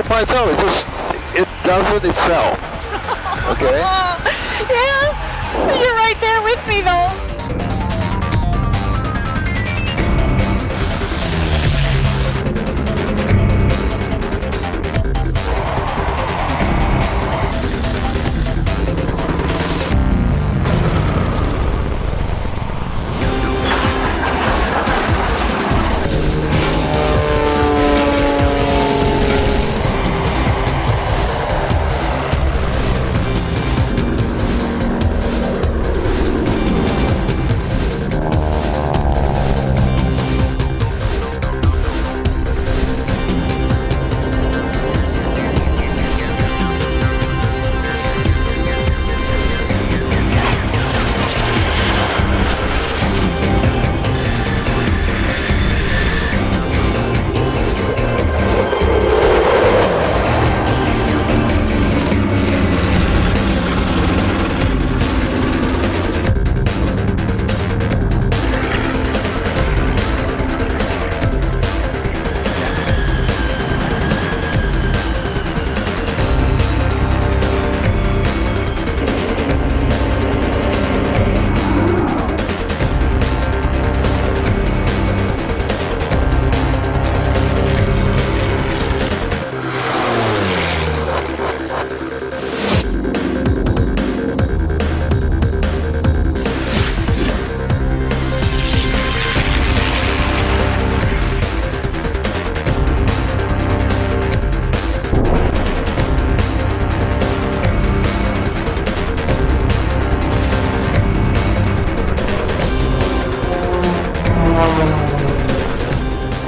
flying by its own. It does it itself. Okay? Yeah, you're right there with me though.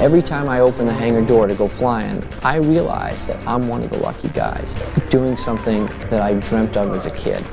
Every time I open the hangar door to go flying, I realize that I'm one of the lucky guys doing something that I dreamt of as a kid.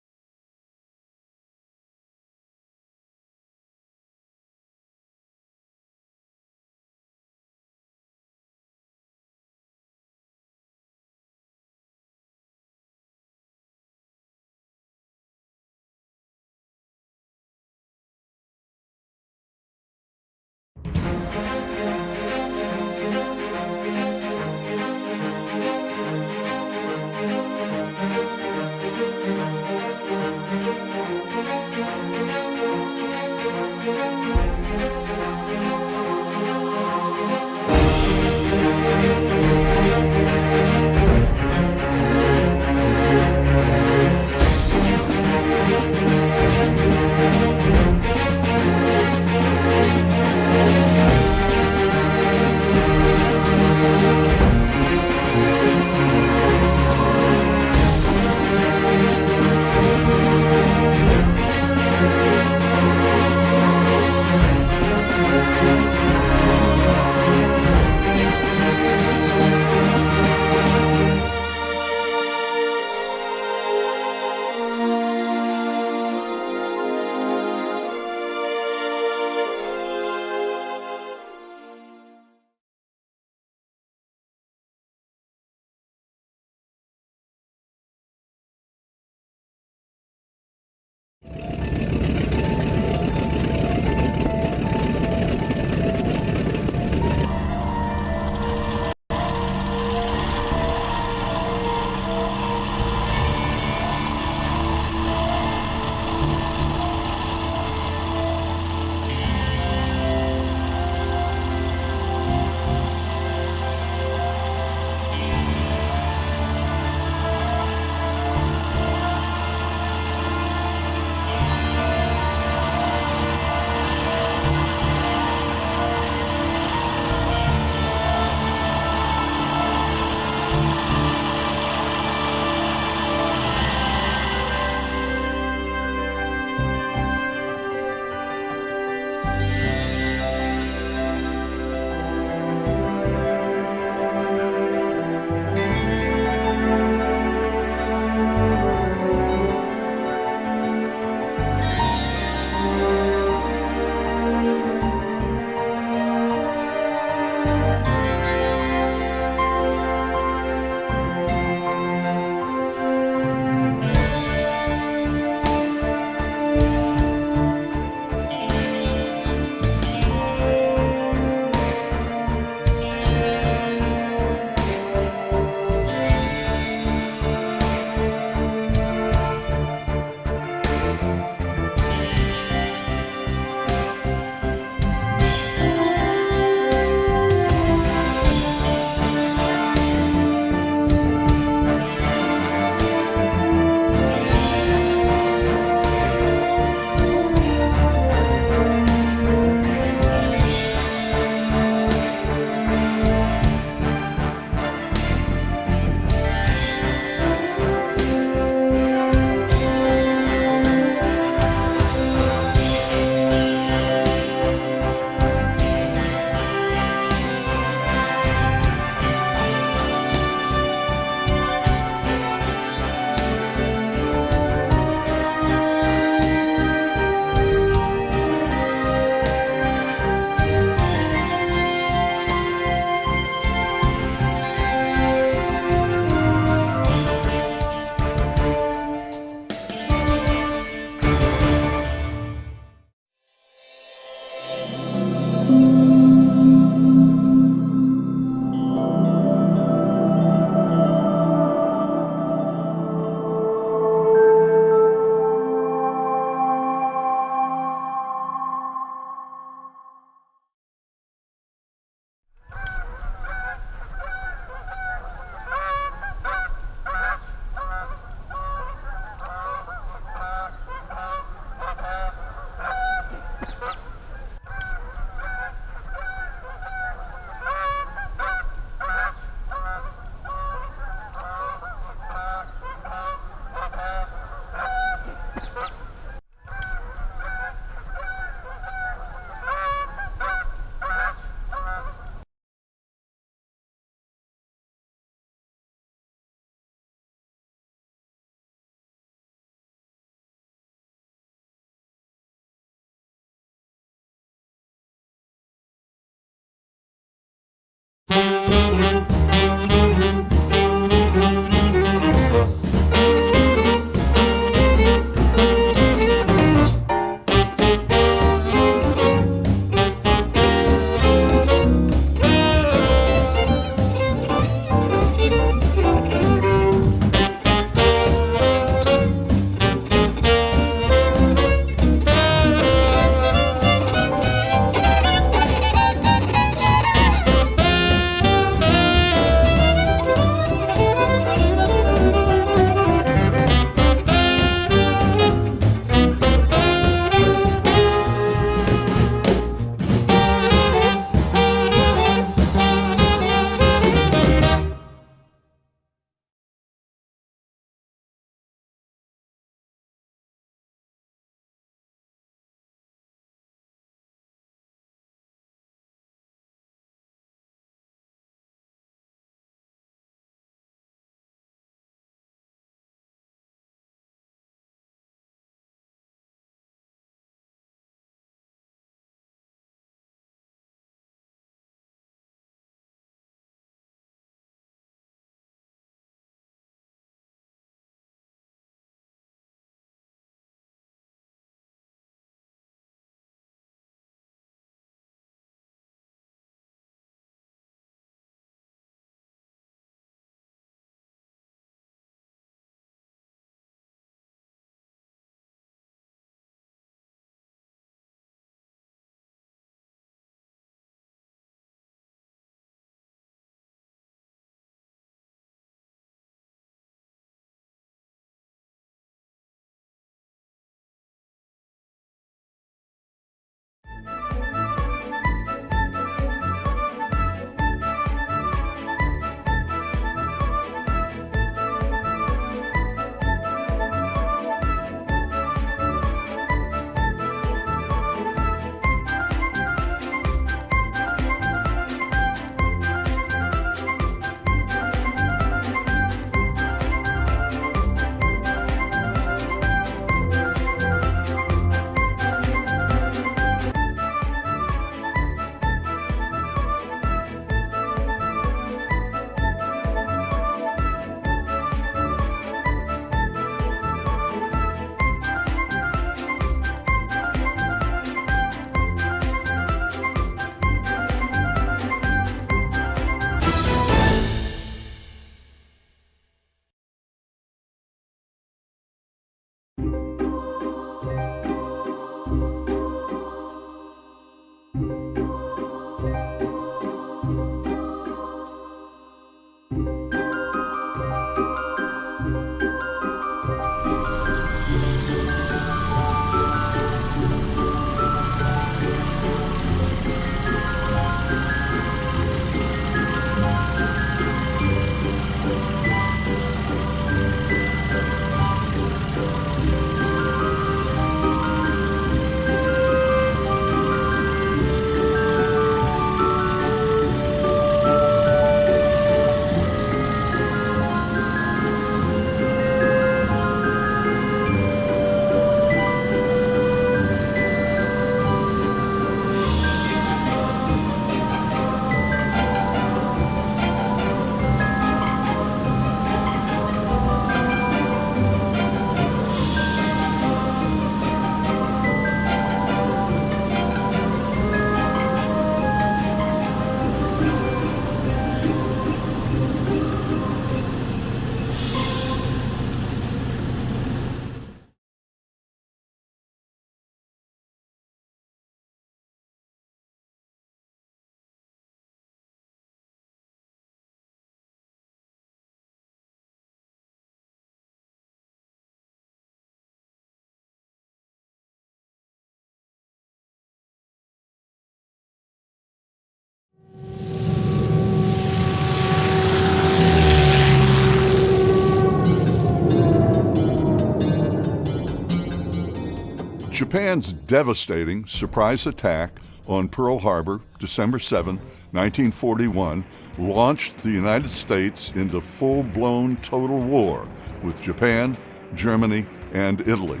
Japan's devastating surprise attack on Pearl Harbor, December 7, 1941, launched the United States into full-blown total war with Japan, Germany, and Italy.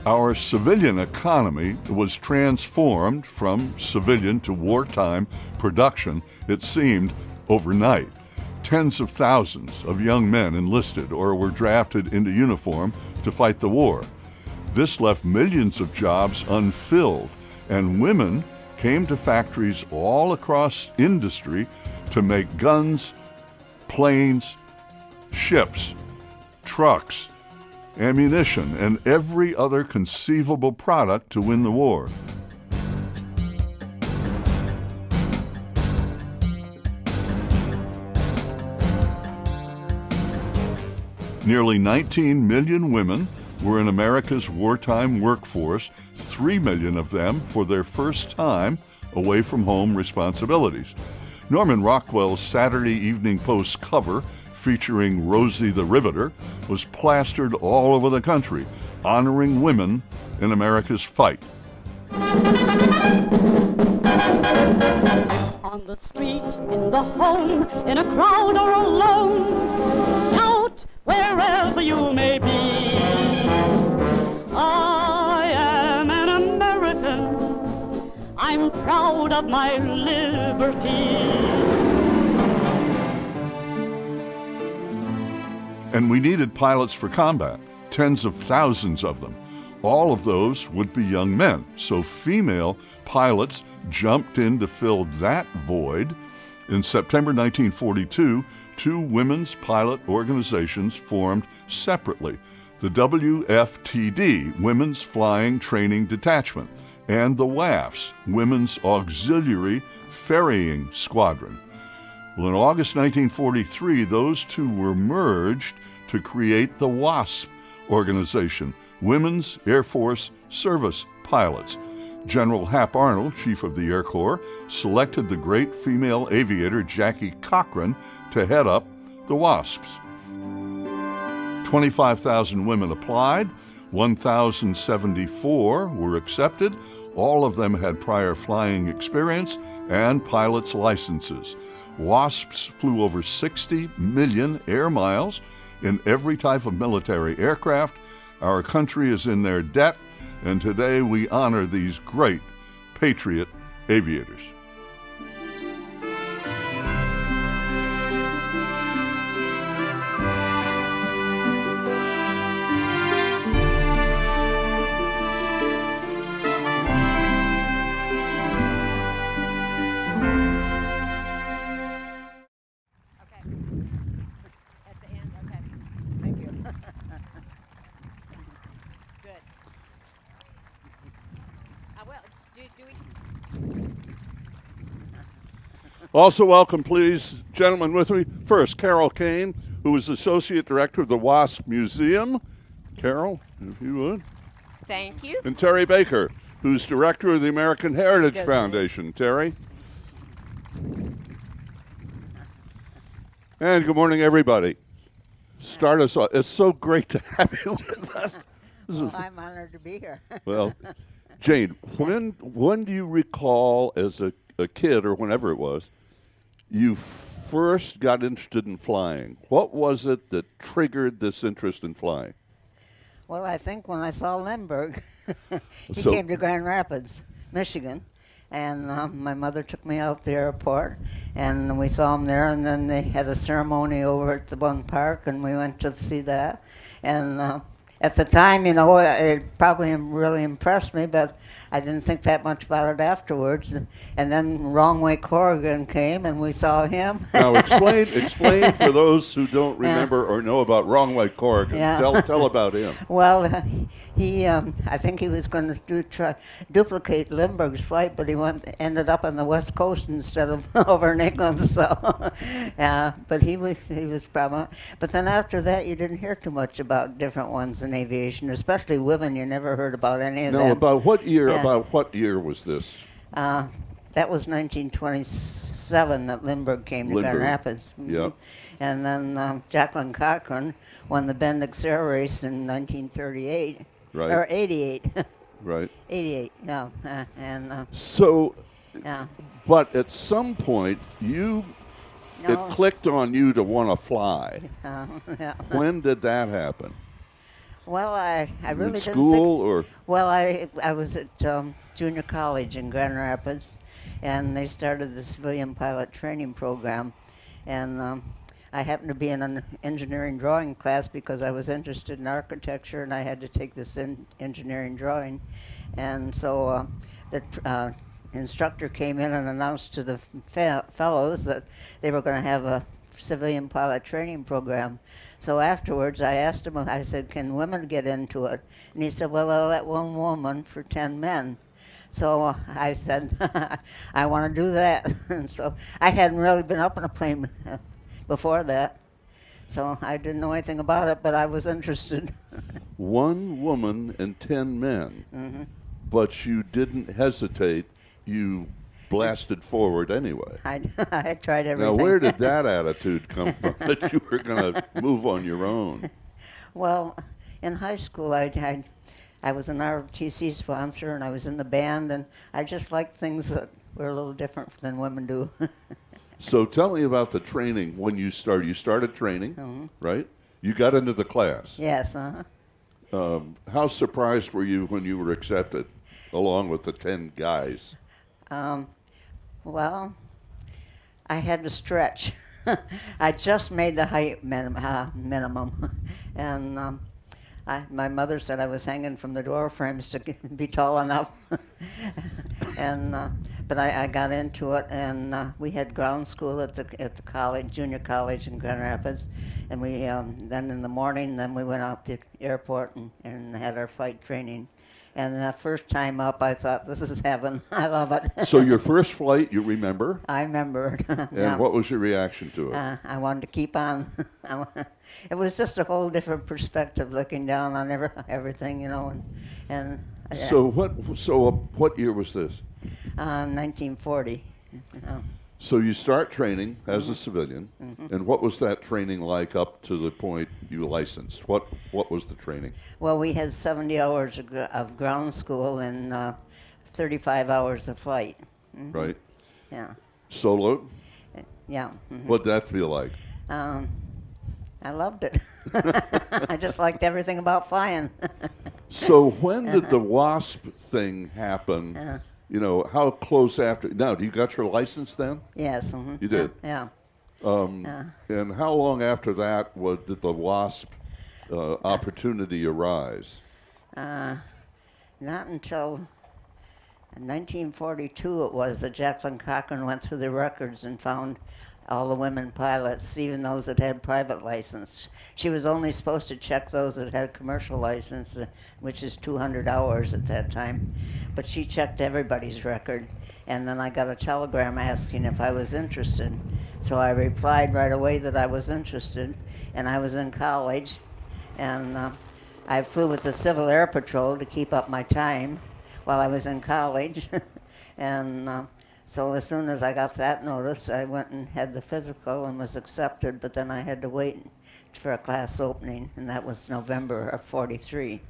Our civilian economy was transformed from civilian to wartime production, it seemed, overnight. Tens of thousands of young men enlisted or were drafted into uniform to fight the war. This left millions of jobs unfilled, and women came to factories all across industry to make guns, planes, ships, trucks, ammunition, and every other conceivable product to win the war. Nearly 19 million women were in America's wartime workforce, 3 million of them for their first time away from home responsibilities. Norman Rockwell's Saturday Evening Post cover featuring Rosie the Riveter was plastered all over the country, honoring women in America's fight. On the street, in the home, in a crowd or alone, shout wherever you may be. I am an American. I'm proud of my liberty. And we needed pilots for combat, tens of thousands of them. All of those would be young men, so female pilots jumped in to fill that void. In September 1942, two women's pilot organizations formed separately, the WFTD, Women's Flying Training Detachment, and the WASPs, Women's Auxiliary Ferrying Squadron. Well, in August 1943, those two were merged to create the WASP organization, Women's Air Force Service Pilots. General Hap Arnold, Chief of the Air Corps, selected the great female aviator Jackie Cochran to head up the WASPs. 25,000 women applied, 1,074 were accepted. All of them had prior flying experience and pilot's licenses. WASPs flew over 60 million air miles in every type of military aircraft. Our country is in their debt, and today we honor these great patriot aviators. Also welcome, please, gentlemen with me. First, Carol Kane, who is Associate Director of the Wasp Museum. Carol, if you would. Thank you. And Terry Baker, who's Director of the American Heritage Foundation. Terry. And good morning, everybody. Start us off. It's so great to have you with us. Well, I'm honored to be here. Well, Jane, when do you recall as a kid or whenever it was, you first got interested in flying? What was it that triggered this interest in flying? Well, I think when I saw Lindbergh, he So- came to Grand Rapids, Michigan, and my mother took me out to the airport, and we saw him there, and then they had a ceremony over at the Bund Park, and we went to see that, and at the time, you know, it probably really impressed me, but I didn't think that much about it afterwards. And then Wrong Way Corrigan came, and we saw him. Now, explain for those who don't remember or know about Wrong Way Corrigan. Yeah. Tell about him. Well, he, I think he was going to try duplicate Lindbergh's flight, but he ended up on the West Coast instead of over in England. So, but he was probably. But then after that, you didn't hear too much about different ones in aviation, especially women. You never heard about any of them. Now, about what year? Yeah. About what year was this? That was 1927 that Lindbergh came to Grand Lindbergh. Rapids. Mhm. Yep. And then Jacqueline Cochran won the Bendix Air Race in 1938. Right. Or 88. Right. 88, no. So, Yeah. but at some point, No. it clicked on you to want to fly. Yeah. When did that happen? Well, I really In didn't school think. or? Well, I was at junior college in Grand Rapids, and they started the civilian pilot training program, and I happened to be in an engineering drawing class because I was interested in architecture, and I had to take this engineering drawing, and so the instructor came in and announced to the fellows that they were going to have a civilian pilot training program. So afterwards, I asked him, I said, can women get into it? And he said, well, I'll let one woman for 10 men. So I said, I want to do that. And so I hadn't really been up in a plane before that. So I didn't know anything about it, but I was interested. One woman and 10 men. Mm-hmm. But you didn't hesitate. You blasted forward anyway. I tried everything. Now, where did that attitude come from, that you were going to move on your own? Well, in high school, I was an ROTC sponsor, and I was in the band, and I just liked things that were a little different than women do. So tell me about the training when you started. You started training, right? You got into the class. Yes, How surprised were you when you were accepted, along with the 10 guys? Well, I had to stretch. I just made the height minimum. And my mother said I was hanging from the door frames to be tall enough. But I got into it, and we had ground school at the college, junior college in Grand Rapids. And we then in the morning, then we went out to the airport and had our flight training. And the first time up, I thought, this is heaven. I love it. So your first flight, you remember? I remember. And what was your reaction to it? I wanted to keep on. It was just a whole different perspective, looking down on everything, you know. And So what year was this? 1940. You know. So you start training as a civilian, and what was that training like up to the point you licensed? What was the training? Well, we had 70 hours of ground school and 35 hours of flight. Right? Yeah. Solo? Yeah. What'd that feel like? I loved it. I just liked everything about flying. So when did the WASP thing happen? You know, how close after? Now, you got your license then? Yes. You did? Yeah. And how long after that did the WASP opportunity arise? Not until In 1942 it was that Jacqueline Cochran went through the records and found all the women pilots, even those that had private license. She was only supposed to check those that had commercial license, which is 200 hours at that time. But she checked everybody's record, and then I got a telegram asking if I was interested. So I replied right away that I was interested, and I was in college, and I flew with the Civil Air Patrol to keep up my time while I was in college. And so as soon as I got that notice, I went and had the physical and was accepted, but then I had to wait for a class opening, and that was November of '43.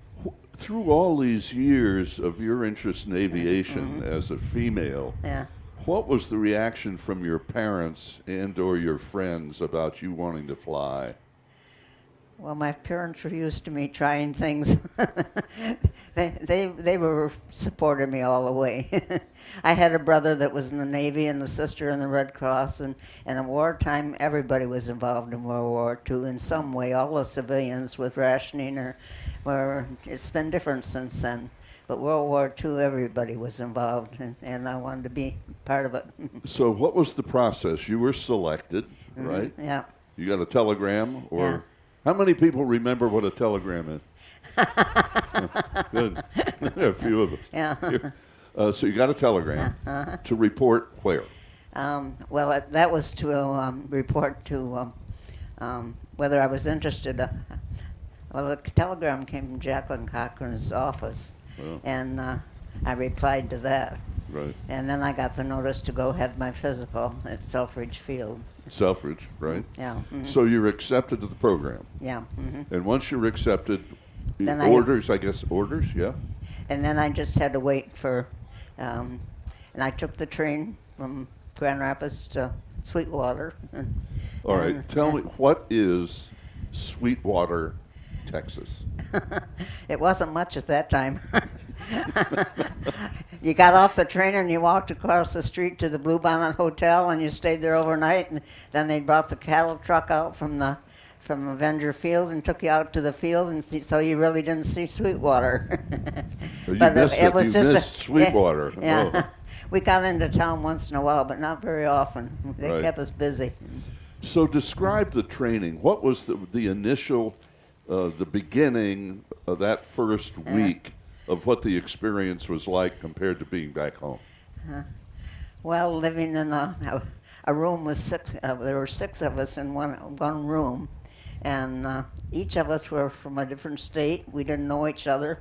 Through all these years of your interest in aviation as a female, Yeah. what was the reaction from your parents and or your friends about you wanting to fly? Well, my parents were used to me trying things. they were supporting me all the way. I had a brother that was in the Navy and a sister in the Red Cross, and in wartime, everybody was involved in World War II in some way. All the civilians with rationing it's been different since then. But World War II, everybody was involved, and I wanted to be part of it. So what was the process? You were selected, right? Yeah. You got a telegram, or... Yeah. How many people remember what a telegram is? Good. A few of us. Yeah. So you got a telegram to report where? Well, that was to report to whether I was interested. Well, the telegram came from Jacqueline Cochran's office, and I replied to that. Right. And then I got the notice to go have my physical at Selfridge Field. Selfridge, right? Yeah. So you're accepted to the program. Yeah. And once you're accepted, Then orders, yeah? And then I just had to wait for, and I took the train from Grand Rapids to Sweetwater. All right. Tell me, what is Sweetwater, Texas? It wasn't much at that time. You got off the train and you walked across the street to the Bluebonnet Hotel and you stayed there overnight, and then they brought the cattle truck out from Avenger Field and took you out to the field, and so you really didn't see Sweetwater. Well, But you missed Sweetwater. Yeah. Oh. We got into town once in a while, but not very often. They Right. kept us busy. So describe the training. What was the initial, the beginning of that first week of what the experience was like compared to being back home? Well, living in a room with six, there were six of us in one room, and each of us were from a different state. We didn't know each other,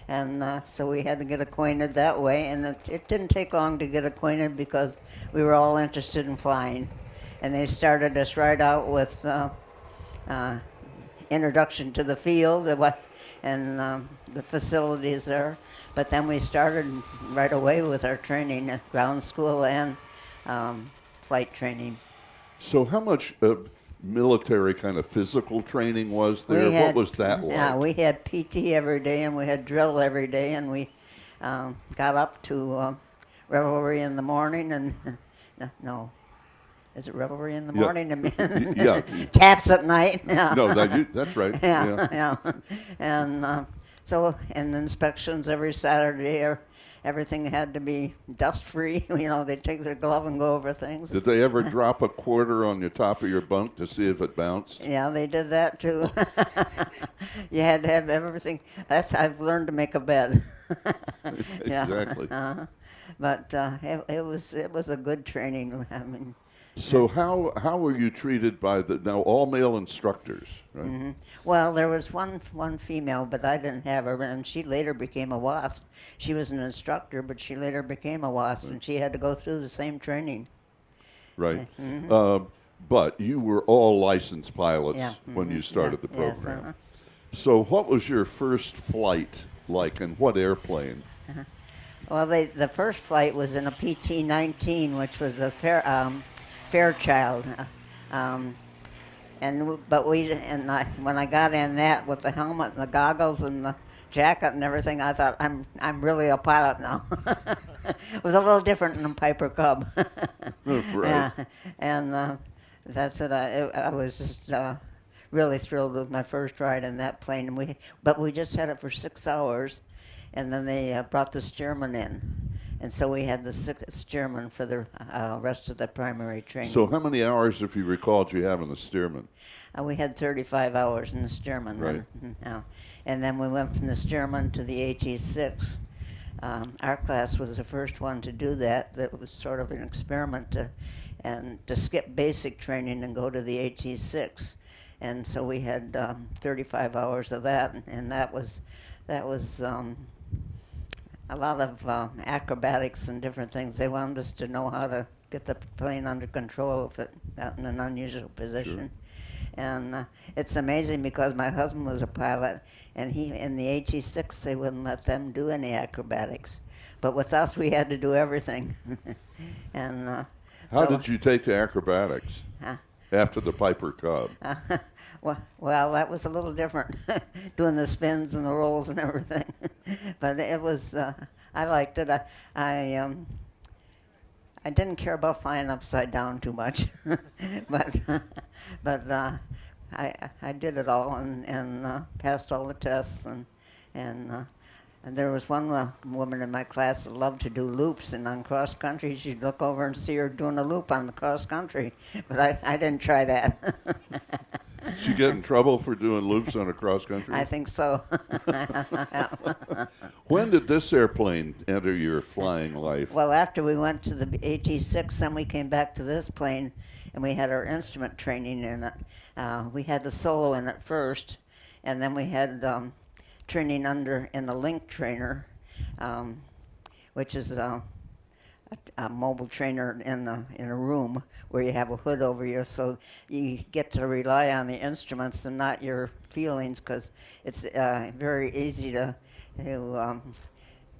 and so we had to get acquainted that way. And it didn't take long to get acquainted because we were all interested in flying, and they started us right out with introduction to the field and the facilities there. But then we started right away with our training at ground school and flight training. So how much military kind of physical training was there? What was that like? Yeah, we had PT every day and we had drill every day, and we got up to revelry in the morning and no. Is it revelry in the morning? Yeah. Taps at night. Yeah. No, that's right. Yeah. And and inspections every Saturday. Everything had to be dust-free. They'd take their glove and go over things. Did they ever drop a quarter on the top of your bunk to see if it bounced? Yeah, they did that too. You had to have everything. I've learned to make a bed. Exactly. But it was a good training. I mean. So how were you treated by now all male instructors, right? Mm-hmm. Well, there was one female, but I didn't have her, and she later became a WASP. She was an instructor, but she later became a WASP, and she had to go through the same training. Right. But you were all licensed pilots when you started the program. Yes, So what was your first flight like, and what airplane? Well, the first flight was in a PT-19, which was a Fairchild, when I got in that with the helmet and the goggles and the jacket and everything, I thought I'm really a pilot now. It was a little different than a Piper Cub. Right. Yeah, and that's it. I was just really thrilled with my first ride in that plane. But we just had it for 6 hours, and then they brought the steerman in. And so we had the 6th Stearman for the rest of the primary training. So how many hours, if you recall, did you have in the Stearman? We had 35 hours in the Stearman. Right. And then we went from the Stearman to the AT6. Our class was the first one to do that. That was sort of an experiment to skip basic training and go to the AT6. And so we had 35 hours of that, and that was a lot of acrobatics and different things. They wanted us to know how to get the plane under control if it got in an unusual position. Sure. And it's amazing because my husband was a pilot, and in the AT6 they wouldn't let them do any acrobatics. But with us, we had to do everything. And how did you take to acrobatics after the Piper Cub? Well, that was a little different, doing the spins and the rolls and everything. But it was, I liked it. I didn't care about flying upside down too much, but I did it all and passed all the tests and there was one woman in my class that loved to do loops, and on cross country she'd look over and see her doing a loop on the cross country, but I didn't try that. Did you get in trouble for doing loops on a cross country? I think so. When did this airplane enter your flying life? Well, after we went to the AT6, then we came back to this plane, and we had our instrument training in it. We had the solo in it first, and then we had training in the link trainer, which is a mobile trainer in a room where you have a hood over you, so you get to rely on the instruments and not your feelings, because it's very easy to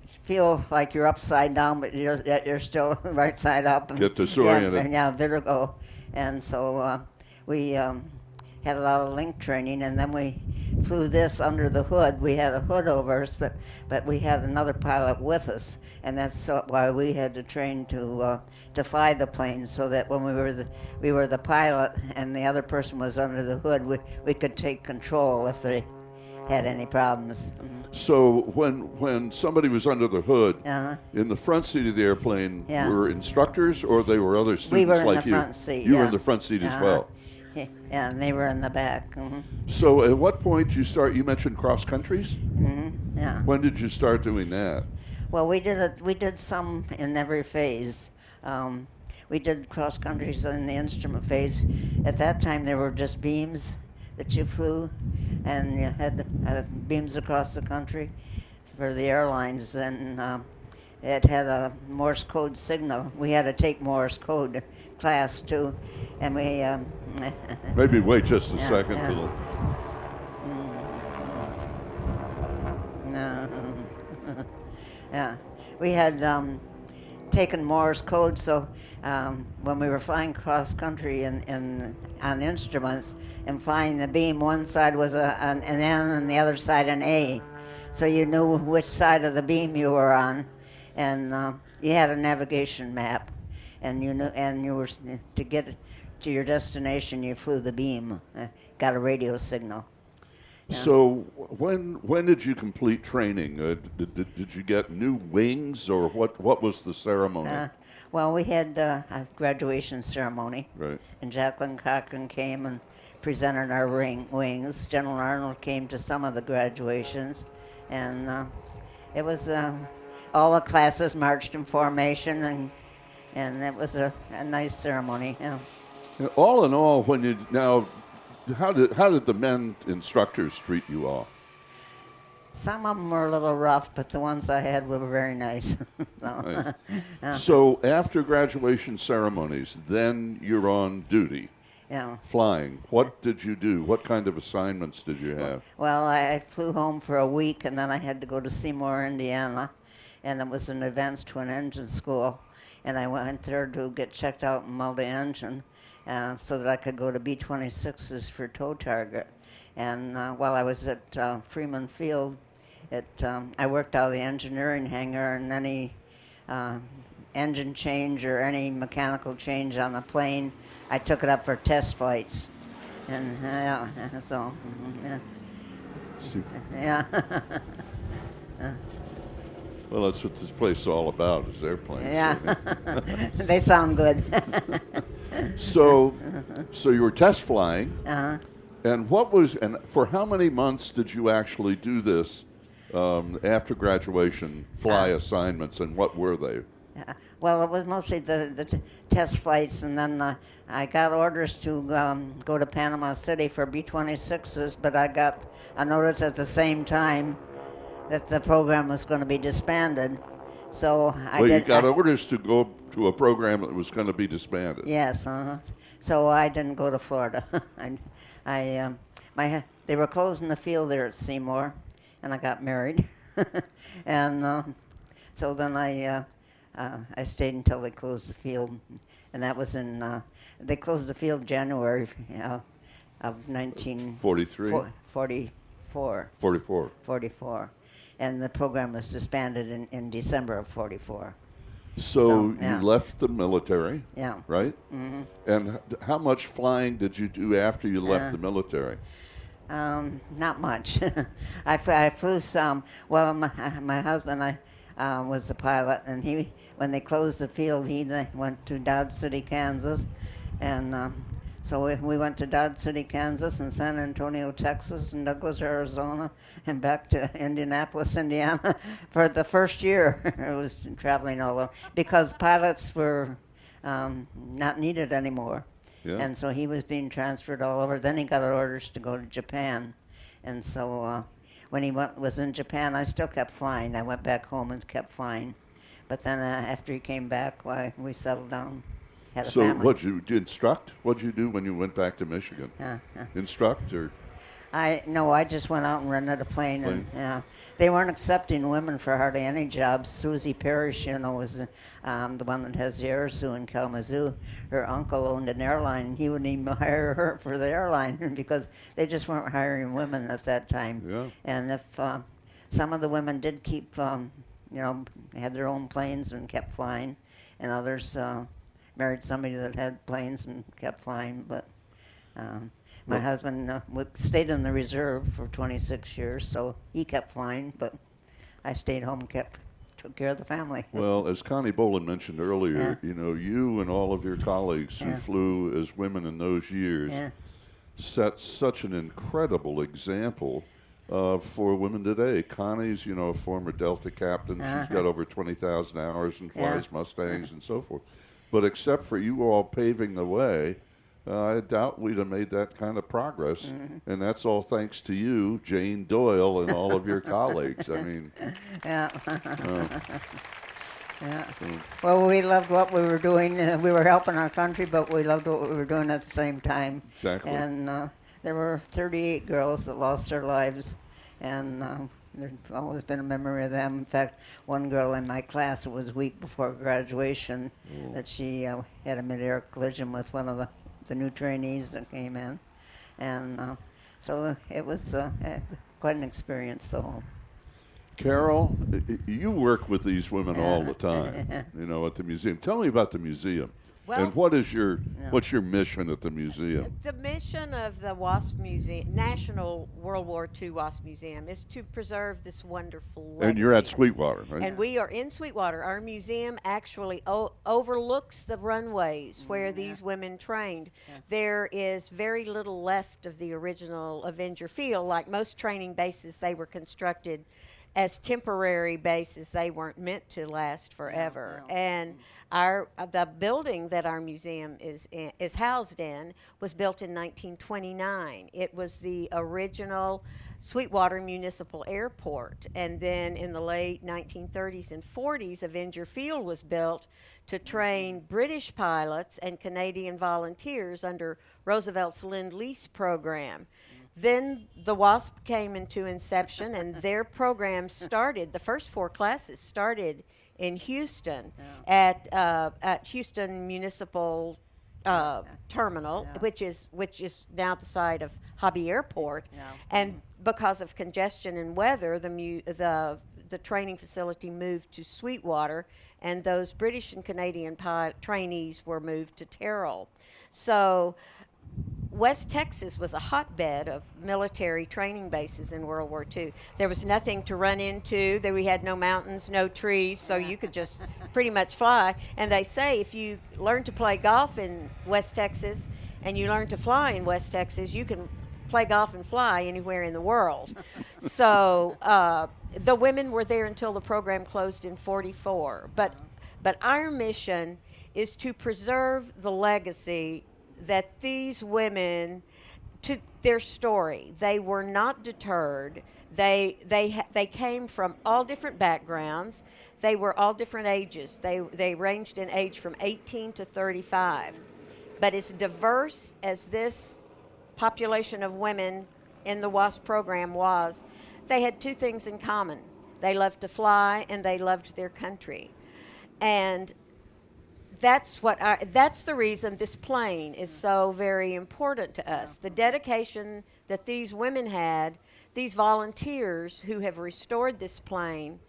feel like you're upside down, but you're still right side up. Get disoriented. Yeah, vertigo. And so we had a lot of link training, and then we flew this under the hood. We had a hood over us, but we had another pilot with us, and that's why we had to train to fly the plane, so that when we were the pilot and the other person was under the hood, we could take control if they had any problems. So when somebody was under the hood, in the front seat of the airplane, were instructors, or they were other students like you? We were in the front seat. You were in the front seat as well. Yeah, and they were in the back. So at what point you mentioned cross countries? Yeah. When did you start doing that? Well, we did some in every phase. We did cross countries in the instrument phase. At that time, there were just beams that you flew, and you had beams across the country for the airlines, and it had a Morse code signal. We had to take Morse code class too, and we maybe wait just a second. No. Yeah, we had taken Morse code, so when we were flying cross country on instruments and flying the beam, one side was an N and the other side an A, so you knew which side of the beam you were on. And you had a navigation map, and you were to get to your destination. You flew the beam, got a radio signal. Yeah. So when did you complete training? Did you get new wings, or what was the ceremony? Well, we had a graduation ceremony, right? And Jacqueline Cochran came and presented our wings. General Arnold came to some of the graduations, and it was. All the classes marched in formation, and it was a nice ceremony. Yeah. All in all, how did the men instructors treat you all? Some of them were a little rough, but the ones I had were very nice. So after graduation ceremonies, then you're on duty. Yeah. Flying. What did you do? What kind of assignments did you have? Well, I flew home for a week, and then I had to go to Seymour, Indiana. And it was an advanced twin engine school, and I went there to get checked out in multi-engine so that I could go to B-26s for tow target. And while I was at Freeman Field, I worked out of the engineering hangar, and any engine change or any mechanical change on the plane, I took it up for test flights. And so, yeah. Well, that's what this place is all about, is airplanes. Yeah, they sound good. So you were test flying, Uh-huh. and for how many months did you actually do this after graduation, fly assignments, and what were they? Well, it was mostly the test flights, and then I got orders to go to Panama City for B-26s, but I got a notice at the same time that the program was going to be disbanded. So You got orders to go to a program that was going to be disbanded. Yes, so I didn't go to Florida. They were closing the field there at Seymour, and I got married, and so then I stayed until they closed the field, and that was they closed the field January of 1943. 44. 44. And the program was disbanded in December of 44. So yeah. you left the military, Yeah. right? Mm-hmm. And how much flying did you do after you left the military? Not much. I flew some. Well, my husband, was the pilot, and when they closed the field, he went to Dodge City, Kansas, and so we went to Dodge City, Kansas, and San Antonio, Texas, and Douglas, Arizona, and back to Indianapolis, Indiana for the first year. I was traveling all over because pilots were not needed anymore. Yeah. And so he was being transferred all over. Then he got orders to go to Japan. And so when he was in Japan, I still kept flying. I went back home and kept flying. But then after he came back, we settled down, had a So family. what did you instruct? What did you do when you went back to Michigan? Instruct or? I just went out and rented a plane. And they weren't accepting women for hardly any jobs. Susie Parrish, was the one that has the air zoo in Kalamazoo. Her uncle owned an airline, and he wouldn't even hire her for the airline because they just weren't hiring women at that time. Yeah. And if some of the women did keep, had their own planes and kept flying, and others married somebody that had planes and kept flying, but my husband stayed in the reserve for 26 years, so he kept flying, but I stayed home and took care of the family. Well, as Connie Boland mentioned earlier, you and all of your colleagues who flew as women in those years set such an incredible example for women today. Connie's, a former Delta captain. She's got over 20,000 hours and flies Mustangs and so forth. But except for you all paving the way, I doubt we'd have made that kind of progress, and that's all thanks to you, Jane Doyle, and all of your colleagues. I mean, Well, we loved what we were doing. We were helping our country, but we loved what we were doing at the same time. Exactly. And there were 38 girls that lost their lives, and there's always been a memory of them. In fact, one girl in my class, it was a week before graduation, that she had a mid-air collision with one of the new trainees that came in. And so it was quite an experience. So, Carol, you work with these women all the time, at the museum. Tell me about the museum. Well, And what's your mission at the museum? The mission of the WASP Museum, National World War II WASP Museum, is to preserve this wonderful legacy. And you're at Sweetwater, right? And we are in Sweetwater. Our museum actually overlooks the runways where these women trained. There is very little left of the original Avenger Field. Like most training bases, they were constructed as temporary bases. They weren't meant to last forever. And the building that our museum is housed in was built in 1929. It was the original Sweetwater Municipal Airport. And then in the late 1930s and 40s, Avenger Field was built to train British pilots and Canadian volunteers under Roosevelt's Lend-Lease program. Then the WASP came into inception, and their program started. The first 4 classes started in Houston at Houston Municipal Terminal, which is now the site of Hobby Airport. And because of congestion and weather, the training facility moved to Sweetwater, and those British and Canadian trainees were moved to Terrell. So West Texas was a hotbed of military training bases in World War II. There was nothing to run into. There we had no mountains, no trees, so you could just pretty much fly. And they say if you learn to play golf in West Texas and you learn to fly in West Texas, you can play golf and fly anywhere in the world. So the women were there until the program closed in 44. But our mission is to preserve the legacy that these women, to their story, they were not deterred. They came from all different backgrounds. They were all different ages. They ranged in age from 18 to 35. But as diverse as this population of women in the WASP program was, they had two things in common. They loved to fly and they loved their country. And that's the reason this plane is so very important to us. The dedication that these women had, these volunteers who have restored this plane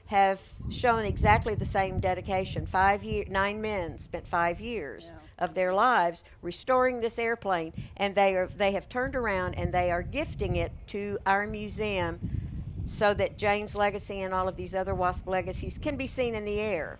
have shown exactly the same dedication. 9 men spent 5 years of their lives restoring this airplane, and they have turned around and they are gifting it to our museum so that Jane's legacy and all of these other WASP legacies can be seen in the air.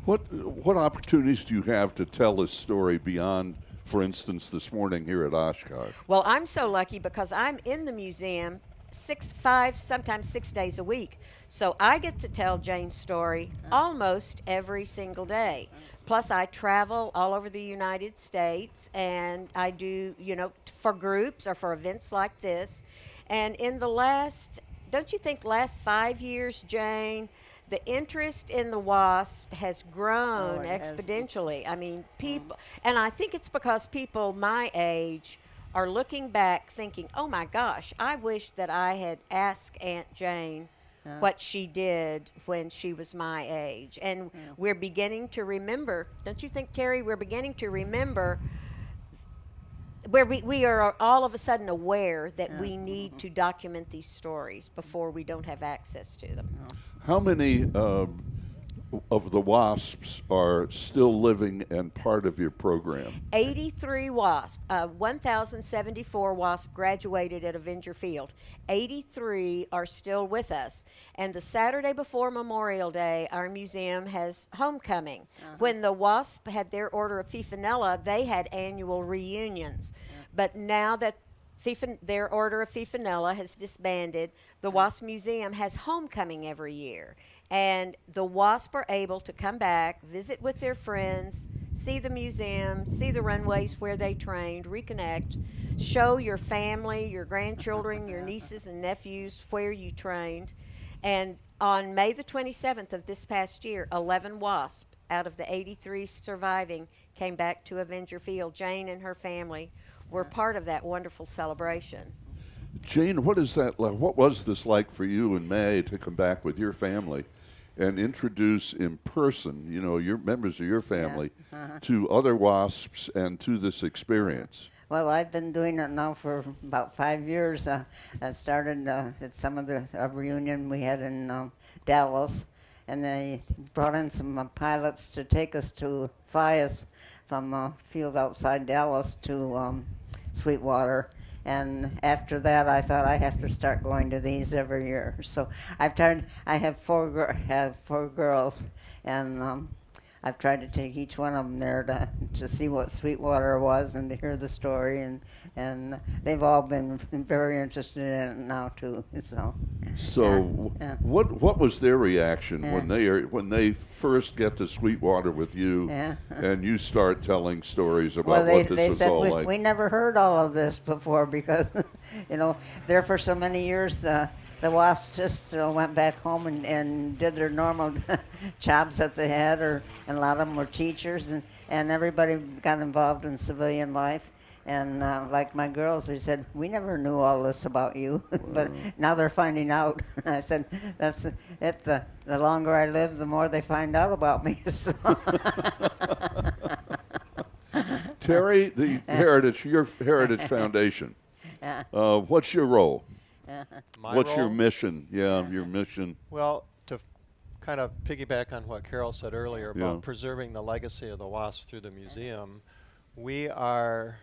What opportunities do you have to tell this story beyond, for instance, this morning here at Oshkosh? Well, I'm so lucky because I'm in the museum 5, sometimes 6 days a week. So I get to tell Jane's story almost every single day. Plus, I travel all over the United States, and I do, for groups or for events like this. And in the last 5 years, Jane, the interest in the WASP has grown exponentially. I mean, people, and I think it's because people my age are looking back thinking, oh my gosh, I wish that I had asked Aunt Jane what she did when she was my age. And we're beginning to remember, don't you think, Terry, we're beginning to remember where we are all of a sudden aware that we need to document these stories before we don't have access to them. How many of the WASPs are still living and part of your program? 83 WASP, 1,074 WASP graduated at Avenger Field. 83 are still with us. And the Saturday before Memorial Day, our museum has homecoming. When the WASP had their Order of Fifanella, they had annual reunions. But now that their Order of Fifanella has disbanded, the WASP Museum has homecoming every year. And the WASP are able to come back, visit with their friends, see the museum, see the runways where they trained, reconnect, show your family, your grandchildren, your nieces and nephews where you trained. And on May the 27th of this past year, 11 WASP out of the 83 surviving came back to Avenger Field. Jane and her family were part of that wonderful celebration. Jane, what is that like? What was this like for you in May to come back with your family and introduce in person, your members of your family to other WASPs and to this experience? Well, I've been doing it now for about 5 years. I started at some of the reunion we had in Dallas, and they brought in some pilots to fly us from a field outside Dallas to Sweetwater. And after that, I thought I have to start going to these every year. So I have four girls, and I've tried to take each one of them there to see what Sweetwater was and to hear the story, and they've all been very interested in it now too. What was their reaction when they first get to Sweetwater with you and you start telling stories about what this was all like? We never heard all of this before because there for so many years the WASPs just went back home and did their normal jobs that they had, and a lot of them were teachers, and everybody got involved in civilian life. And like my girls, they said, we never knew all this about you, but now they're finding out. I said, that's it. The longer I live, the more they find out about me. So. Terry, your Heritage Foundation, what's your role? What's your mission? Your mission. Well, to kind of piggyback on what Carol said earlier about preserving the legacy of the WASP through the museum, we are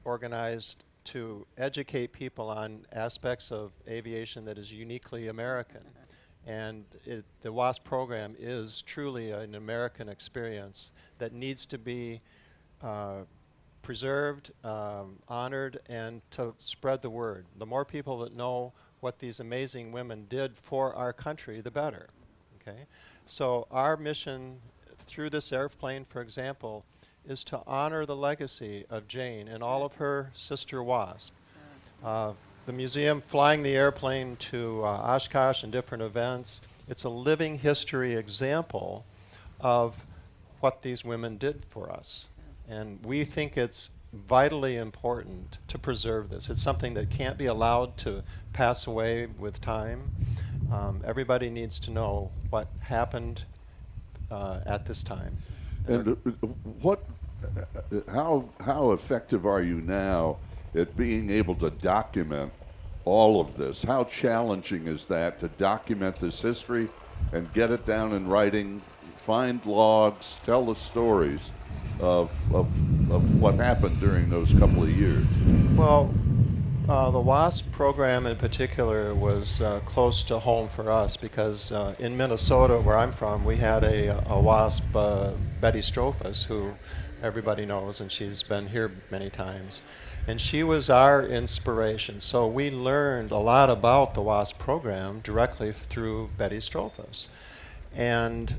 organized to educate people on aspects of aviation that is uniquely American. And the WASP program is truly an American experience that needs to be preserved, honored, and to spread the word. The more people that know what these amazing women did for our country, the better. Okay? So our mission through this airplane, for example, is to honor the legacy of Jane and all of her sister WASP. The museum flying the airplane to Oshkosh and different events, it's a living history example of what these women did for us. And we think it's vitally important to preserve this. It's something that can't be allowed to pass away with time. Everybody needs to know what happened at this time. And how effective are you now at being able to document all of this? How challenging is that to document this history and get it down in writing, find logs, tell the stories of what happened during those couple of years? Well, the WASP program in particular was close to home for us because in Minnesota, where I'm from, we had a WASP, Betty Strophus, who everybody knows, and she's been here many times. And she was our inspiration. So we learned a lot about the WASP program directly through Betty Strophus. And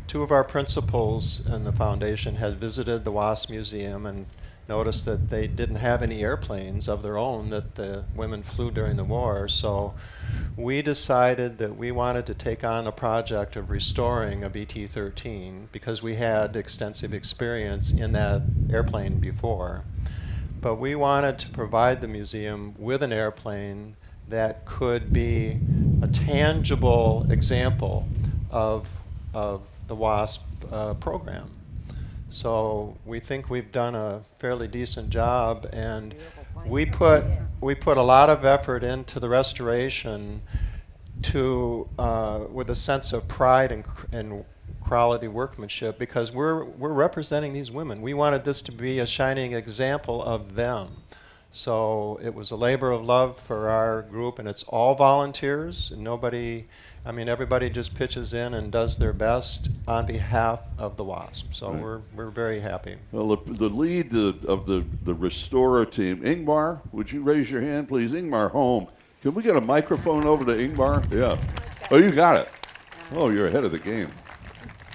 two of our principals in the foundation had visited the WASP Museum and noticed that they didn't have any airplanes of their own that the women flew during the war. So we decided that we wanted to take on a project of restoring a BT-13 because we had extensive experience in that airplane before. But we wanted to provide the museum with an airplane that could be a tangible example of the WASP program. So we think we've done a fairly decent job, and we put a lot of effort into the restoration to with a sense of pride and quality workmanship, because we're representing these women. We wanted this to be a shining example of them. So it was a labor of love for our group, and it's all volunteers. Everybody just pitches in and does their best on behalf of the WASP. So right. we're very happy. Well, the lead of the restorer team, Ingmar, would you raise your hand, please? Ingmar Holm. Can we get a microphone over to Ingmar? Yeah. Oh, you got it. Oh, you're ahead of the game.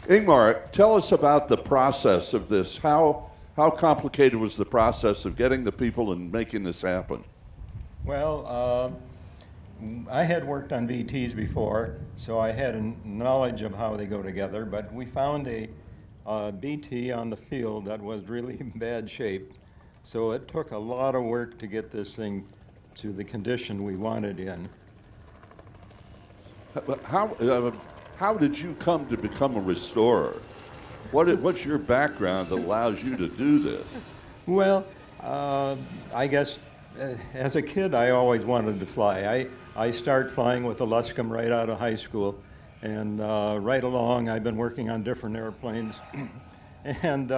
Ingmar, tell us about the process of this. How complicated was the process of getting the people and making this happen? Well, I had worked on VTs before, so I had a knowledge of how they go together, but we found a BT on the field that was really in bad shape. So it took a lot of work to get this thing to the condition we wanted in. How did you come to become a restorer? What's your background that allows you to do this? Well, I guess as a kid I always wanted to fly. I started flying with the Luscombe right out of high school, and right along I've been working on different airplanes. And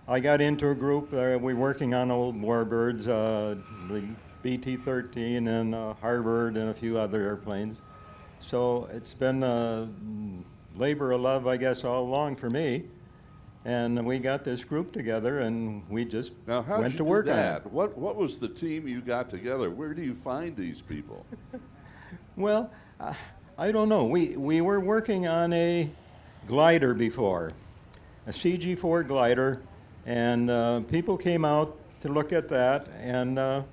I got into a group, we were working on old warbirds, the BT-13 and Harvard and a few other airplanes. So it's been a labor of love, I guess, all along for me. And we got this group together, and we just went to work on it. What was the team you got together? Where do you find these people? Well, I don't know. We were working on a glider before, a CG-4 glider, and people came out to look at that, and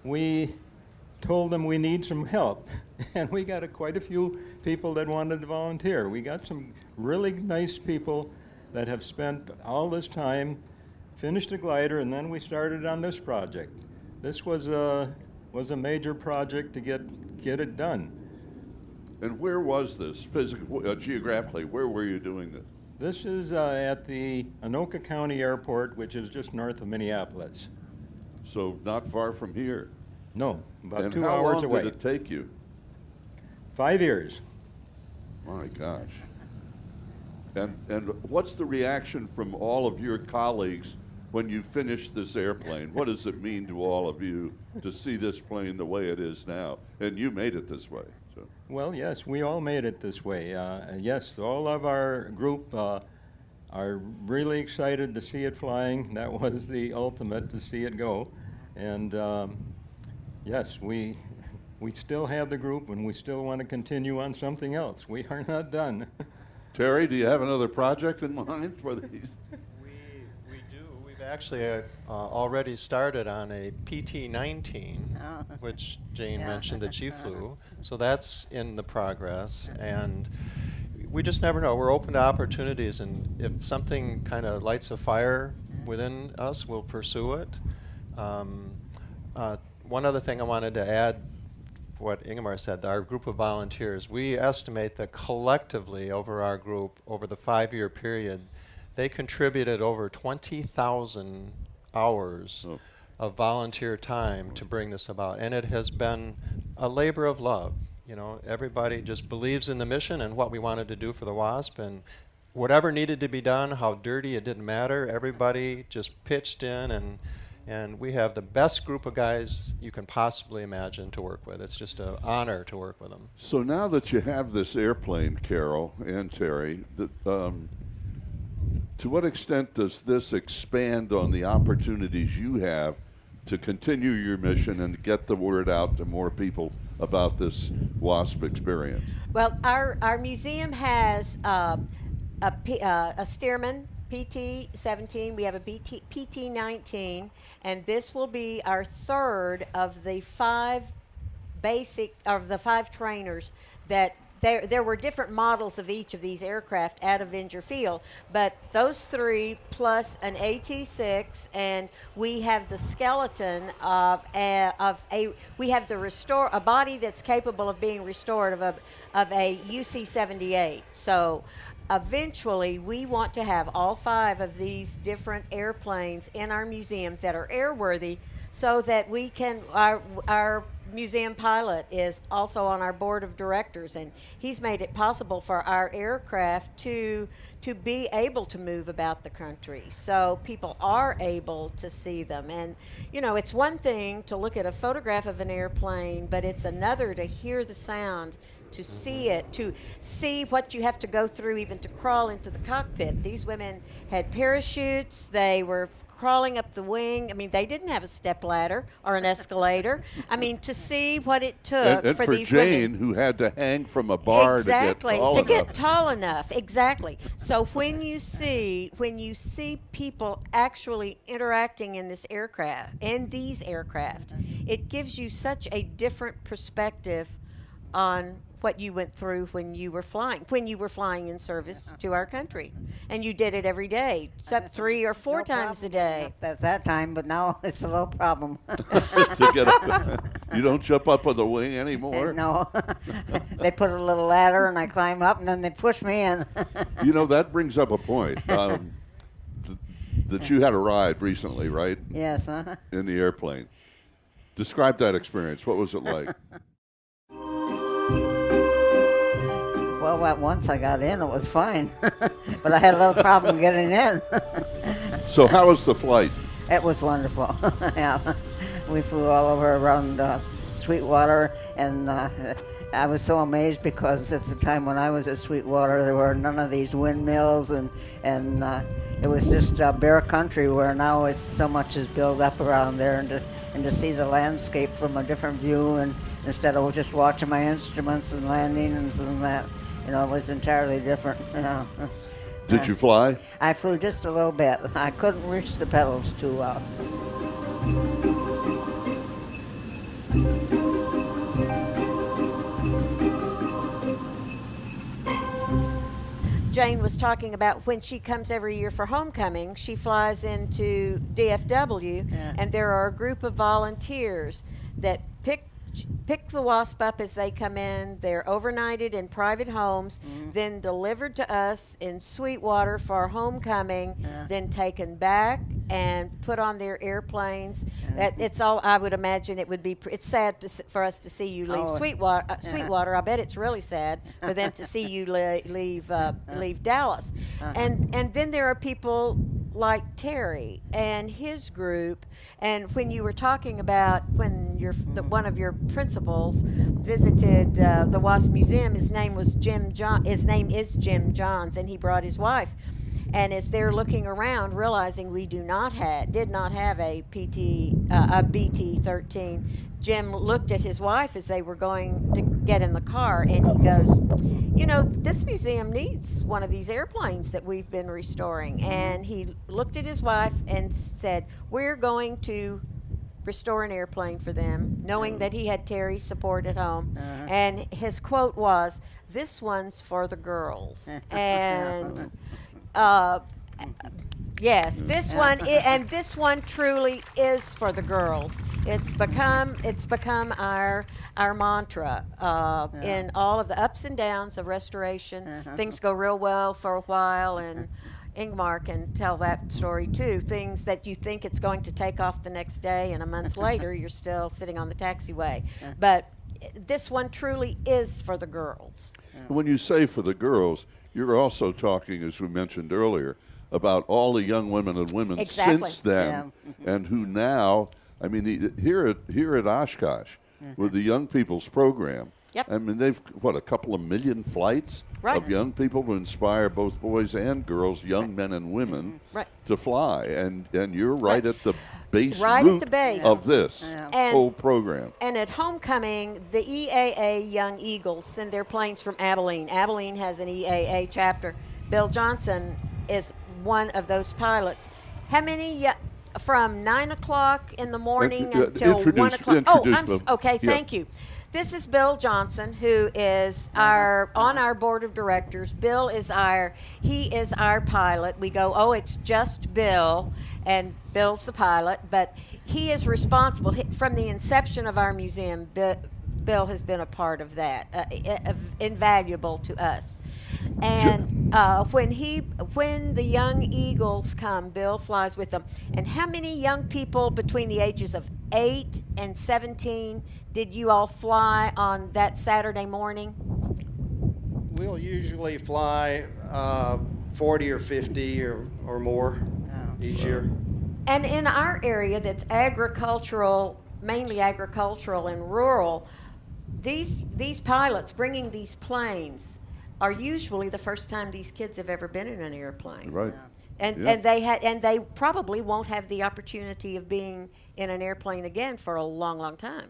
we told them we need some help. And we got quite a few people that wanted to volunteer. We got some really nice people that have spent all this time, finished the glider, and then we started on this project. This was a major project to get it done. And where was this geographically? Where were you doing this? This is at the Anoka County Airport, which is just north of Minneapolis. So not far from here. No, about and 2 hours away. How long did it take you? 5 years. My gosh. And what's the reaction from all of your colleagues when you finish this airplane, what does it mean to all of you to see this plane the way it is now? And you made it this way. So. Well, yes, we all made it this way. Yes, all of our group are really excited to see it flying. That was the ultimate, to see it go. And yes, we still have the group, and we still want to continue on something else. We are not done. Terry, do you have another project in mind for these? We do. We've actually already started on a PT-19, which Jane mentioned that she flew. So that's in the progress, and we just never know. We're open to opportunities, and if something kind of lights a fire within us, we'll pursue it. One other thing I wanted to add, what Ingemar said, our group of volunteers, we estimate that collectively over our group, over the 5-year period, they contributed over 20,000 hours of volunteer time to bring this about. And it has been a labor of love. You know, everybody just believes in the mission and what we wanted to do for the WASP, and whatever needed to be done, how dirty, it didn't matter. Everybody just pitched in, and we have the best group of guys you can possibly imagine to work with. It's just an honor to work with them. So now that you have this airplane, Carol and Terry, to what extent does this expand on the opportunities you have to continue your mission and get the word out to more people about this WASP experience? Well, our museum has a Stearman PT-17, we have a PT-19, and this will be our third of the 5 trainers that there were different models of each of these aircraft at Avenger Field, but those 3 plus an AT-6, and we have the skeleton of a body that's capable of being restored of a UC-78. So eventually, we want to have all 5 of these different airplanes in our museum that are airworthy, so that we can, our museum pilot is also on our board of directors, and he's made it possible for our aircraft to be able to move about the country, so people are able to see them. And you know, it's one thing to look at a photograph of an airplane, but it's another to hear the sound, to see it, to see what you have to go through even to crawl into the cockpit. These women had parachutes, they were crawling up the wing. I mean, they didn't have a step ladder or an escalator. I mean, to see what it took and for these Jane, women. who had to hang from a bar Exactly, to get tall enough. Exactly. So when you see people actually interacting in these aircraft, it gives you such a different perspective on what you went through when you were flying in service to our country, and you did it every day, except 3 or 4 times a day. At that time, but now it's a little problem. to get up. You don't jump up on the wing anymore? No. They put a little ladder, and I climb up, and then they push me in. You know, that brings up a point. That you had a ride recently, right? Yes, In the airplane. Describe that experience. What was it like? Well, once I got in, it was fine. But I had a little problem getting in. So how was the flight? It was wonderful. Yeah. We flew all over around Sweetwater, and I was so amazed because at the time when I was at Sweetwater, there were none of these windmills, and it was just bare country, where now it's so much is built up around there, and to see the landscape from a different view, and instead of just watching my instruments and landing and that, you know, it was entirely different. You know. Did you fly? I flew just a little bit. I couldn't reach the pedals too well. Jane was talking about when she comes every year for homecoming, she flies into DFW, and there are a group of volunteers that pick the WASP up as they come in. They're overnighted in private homes, then delivered to us in Sweetwater for homecoming, then taken back and put on their airplanes. It's all, I would imagine it would be, it's sad for us to see you leave Sweetwater. I bet it's really sad for them to see you leave Dallas. And then there are people like Terry and his group, and when you were talking about when one of your principals visited the Wasp Museum, his name is Jim Johns, and he brought his wife. And as they're looking around, realizing we did not have a BT-13, Jim looked at his wife as they were going to get in the car, and he goes, you know, this museum needs one of these airplanes that we've been restoring. And he looked at his wife and said, we're going to restore an airplane for them, knowing that he had Terry's support at home. And his quote was, "This one's for the girls." And yes, this one truly is for the girls. It's become our mantra in all of the ups and downs of restoration. Things go real well for a while, and Ingmar can tell that story too. Things that you think it's going to take off the next day, and a month later you're still sitting on the taxiway. But this one truly is for the girls. When you say for the girls, you're also talking, as we mentioned earlier, about all the young women and women since then, and who now, I mean, here at Oshkosh, with the Young People's Program, I mean, they've, a couple of million flights of young people to inspire both boys and girls, young men and women, to fly. And you're right at the base of this whole program. And at homecoming, the EAA Young Eagles send their planes from Abilene. Abilene has an EAA chapter. Bill Johnson is one of those pilots. How many from 9 o'clock in the morning until 1 o'clock? Okay, thank you. This is Bill Johnson, who is on our board of directors. Bill is our pilot. We go, it's just Bill, and Bill's the pilot, but he is responsible from the inception of our museum. Bill has been a part of that, invaluable to us. And when the Young Eagles come, Bill flies with them. And how many young people between the ages of 8 and 17 did you all fly on that Saturday morning? We'll usually fly 40 or 50 or more each year. And in our area that's agricultural, mainly agricultural and rural, these pilots bringing these planes are usually the first time these kids have ever been in an airplane. Right. And they probably won't have the opportunity of being in an airplane again for a long, long time.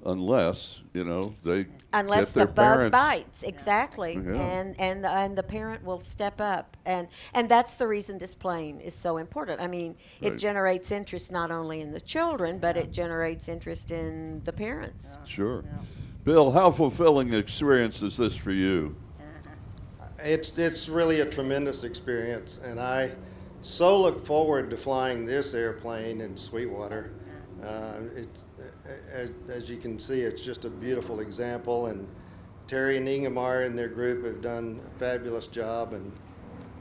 Unless, they unless get their the bug parents. bites, exactly. And the parent will step up. And that's the reason this plane is so important. I mean, it generates interest not only in the children, but it generates interest in the parents. Sure. Bill, how fulfilling experience is this for you? It's really a tremendous experience, and I so look forward to flying this airplane in Sweetwater. As you can see, it's just a beautiful example, and Terry and Ingmar and their group have done a fabulous job, and